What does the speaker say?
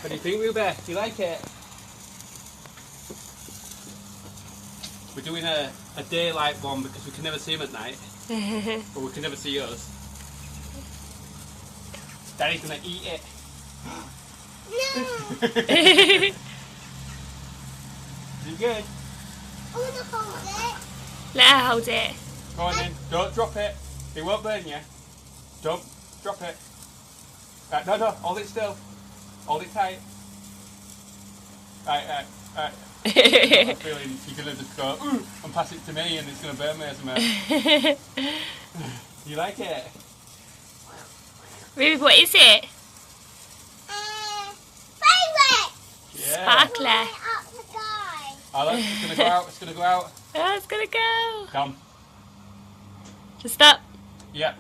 What do you think, Ruby? Do you like it? We're doing a daylight one because we can never see them at night. But we can never see us. Daddy's gonna eat it. No! Is it good? I want to hold it. Let her hold it. Go on then. Don't drop it. It won't burn you. Don't drop it. No, hold it still. Hold it tight. Right. I have a feeling you're going to just go and pass it to me and it's going to burn me or something. You like it? Ruby, what is it? Favourite! Yeah. Sparkler. Up the sky. Oh, look, it's going to go out. It's going to go out. Oh, it's gonna go. Come. Just stop. Yeah.